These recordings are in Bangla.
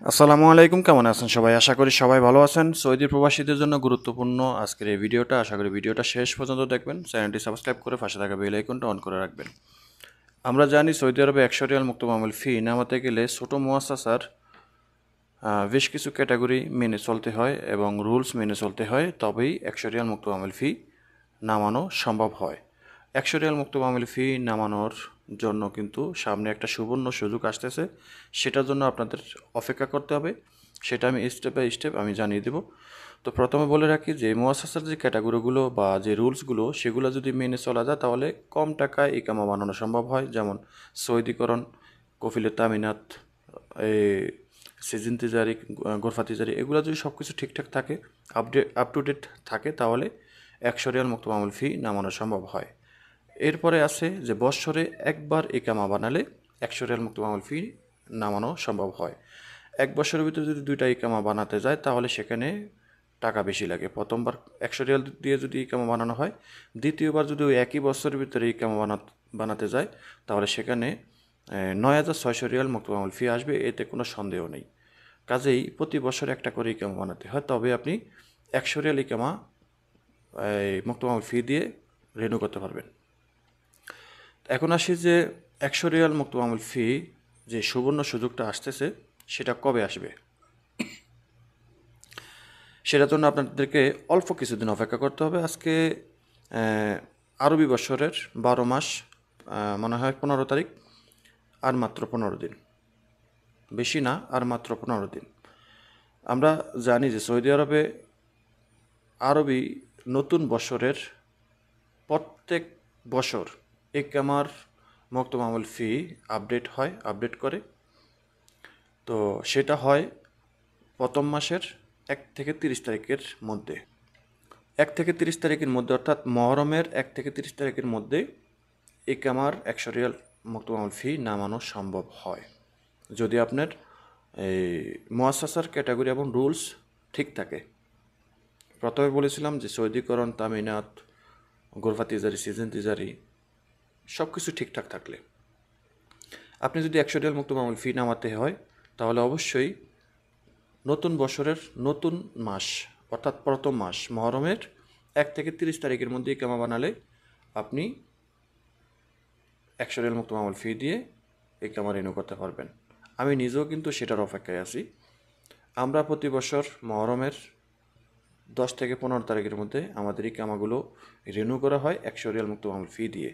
আসসালামু আলাইকুম, কেমন আছেন সবাই? আশা করি সবাই ভালো আছেন। সৌদি প্রবাসীদের জন্য গুরুত্বপূর্ণ আজকের এই ভিডিওটা, আশা করি ভিডিওটা শেষ পর্যন্ত দেখবেন। চ্যানেলটি সাবস্ক্রাইব করে পাশে থাকা বেল আইকনটা অন করে রাখবেন। আমরা জানি সৌদি আরবে 100 রিয়াল মুক্ত মামুল ফি নামাতে গেলে ছোট মুয়াসাসার বেশ কিছু ক্যাটাগরি মেনে চলতে হয় এবং রুলস মেনে চলতে হয়, তবেই 100 রিয়াল মুক্ত মামুল ফি নামানো সম্ভব হয়। 100 রিয়াল মুক্ত মামুলি ফি নামানোর জন্য কিন্তু সামনে একটা সুবর্ণ সুযোগ আসতেছে, সেটার জন্য আপনাদের অপেক্ষা করতে হবে। সেটা আমি স্টেপ বাই স্টেপ আমি জানিয়ে দেব। তো প্রথমে বলে রাখি যে মুয়াসাসার যে ক্যাটাগরিগুলো বা যে রুলসগুলো সেগুলো যদি মেনে চলা যায় তাহলে কম টাকায় ইকামা বানানো সম্ভব হয়। যেমন সৌদিকরণ, কফিলে তামিনাত, এই সিজন তিজারি, গোরফা তিজারি, এগুলো যদি সব কিছু ঠিকঠাক থাকে, আপ টু ডেট থাকে, তাহলে 100 রিয়াল মুক্ত মামুল ফি নামানো সম্ভব হয়। এরপরে আছে যে বৎসরে একবার ইকামা বানালে 100 রিয়াল মুক্ত মামুল ফি নামানো সম্ভব হয়। এক বছরের ভিতরে যদি দুইটা ইকামা বানাতে যায় তাহলে সেখানে টাকা বেশি লাগে। প্রথমবার 100 রিয়াল দিয়ে যদি ইকামা বানানো হয়, দ্বিতীয়বার যদি ওই একই বছরের ভিতরে ইকামা বানাতে যায় তাহলে সেখানে 9,600 রিয়াল মুক্ত মামুল ফি আসবে, এতে কোনো সন্দেহ নেই। কাজেই প্রতি বছর একটা করে ইকামা বানাতে হয়, তবে আপনি 100 রিয়াল ইকামা মুক্ত মামুল ফি দিয়ে রিনিউ করতে পারবেন। এখন আসি যে 100 রিয়াল মুক্ত মামুল ফি যে সুবর্ণ সুযোগটা আসতেছে সেটা কবে আসবে, সেটার জন্য আপনাদেরকে অল্প কিছুদিন অপেক্ষা করতে হবে। আজকে আরবি বছরের 12 মাস, মনে হয় 15 তারিখ, আর মাত্র 15 দিন, বেশি না, আর মাত্র 15 দিন। আমরা জানি যে সৌদি আরবে আরবি নতুন বছরের প্রত্যেক বছর ইকামার মুক্ত মামুল ফি আপডেট করে। তো সেটা হয় প্রথম মাসের 1 থেকে 30 তারিখের মধ্যে। 1 থেকে 30 তারিখের মধ্যে, অর্থাৎ মহরমের 1 থেকে 30 তারিখের মধ্যে ইকামার 100 রিয়াল মুক্ত মামুল ফি নামানো সম্ভব হয়, যদি আপনার এই মুয়াসাসার ক্যাটাগরি এবং রুলস ঠিক থাকে। প্রথমে বলেছিলাম যে সৌদিকরণ, তামিনাত, গোরফা তিজারি, সিজন তিজারি সব কিছু ঠিকঠাক থাকলে আপনি যদি 100 রিয়াল মুক্ত মামুল ফি নামাতে হয় তাহলে অবশ্যই নতুন বছরের নতুন মাস, অর্থাৎ প্রথম মাস মহরমের 1 থেকে 30 তারিখের মধ্যে ইকামা বানালে আপনি 100 রিয়াল মুক্ত মামুল ফি দিয়ে ইকামা রিনিউ করতে পারবেন। আমি নিজেও কিন্তু সেটার অপেক্ষায় আছি। আমরা প্রতি বছর মহরমের 10 থেকে 15 তারিখের মধ্যে আমাদের ইকামাগুলো রিনিউ করা হয় 100 রিয়াল মুক্ত মামুল ফি দিয়ে।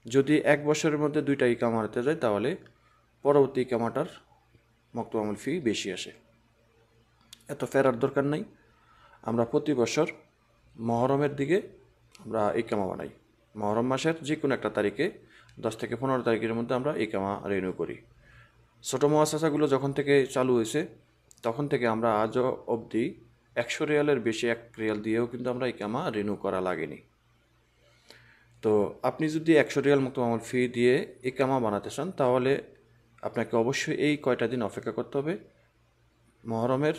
যদি এক বছরের মধ্যে দুইটা ইকামা হাতে যায় তাহলে পরবর্তী ইকামাটার মুক্ত মামুল ফি বেশি আসে। এত ফেরার দরকার নাই। আমরা প্রতি বছর মহরমের দিকে আমরা ইকামা বানাই। মহরম মাসের যে কোনো একটা তারিখে 10 থেকে 15 তারিখের মধ্যে আমরা ইকামা রিনিউ করি। ছোটো মুয়াসাসাগুলো যখন থেকে চালু হয়েছে তখন থেকে আমরা আজও অবধি 100 রিয়ালের বেশি 1 রিয়াল দিয়েও কিন্তু আমরা ইকামা রিনিউ করা লাগেনি। তো আপনি যদি 100 রিয়াল মুক্ত মামুল ফি দিয়ে ইকামা বানাতে চান তাহলে আপনাকে অবশ্যই এই কয়টা দিন অপেক্ষা করতে হবে। মহরমের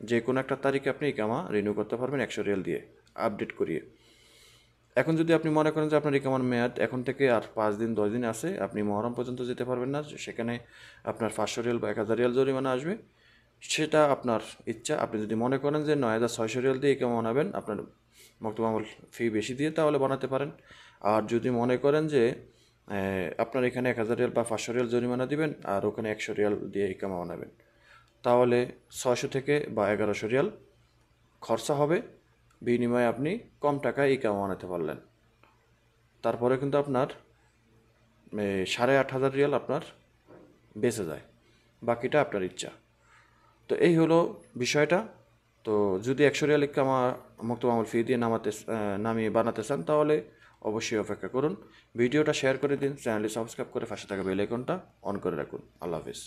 যে কোনো একটা তারিখে আপনি ইকামা রিনিউ করতে পারবেন 100 রিয়াল দিয়ে আপডেট করিয়ে। এখন যদি আপনি মনে করেন যে আপনার ইকামার মেয়াদ এখন থেকে আর 5 দিন 10 দিন আছে, আপনি মহরম পর্যন্ত যেতে পারবেন না, সেখানে আপনার 500 রিয়াল বা 1000 রিয়াল জরিমানা আসবে, সেটা আপনার ইচ্ছা। আপনি যদি মনে করেন যে 9,600 রিয়াল দিয়ে ইকামা বানাবেন আপনার মুক্ত মামুল ফি বেশি দিয়ে, তাহলে বানাতে পারেন। আর যদি মনে করেন যে আপনার এখানে 1000 রিয়াল বা 500 রিয়াল জরিমানা দিবেন আর ওখানে 100 রিয়াল দিয়ে ইকামা বানাবেন, তাহলে 600 থেকে বা 1100 রিয়াল খরচা হবে, বিনিময়ে আপনি কম টাকায় ইকামা বানাতে পারলেন। তারপরে কিন্তু আপনার 8,500 রিয়াল আপনার বেঁচে যায়, বাকিটা আপনার ইচ্ছা। তো এই হলো বিষয়টা। তো যদি 100 রিয়াল ইকামা মুক্ত মামুল ফি দিয়ে নামিয়ে বানাতে চান তাহলে অবশ্যই অপেক্ষা করুন। ভিডিওটা শেয়ার করে দিন, চ্যানেলটি সাবস্ক্রাইব করে পাশে থাকা বেল আইকনটা অন করে রাখুন। আল্লাহ হাফিজ।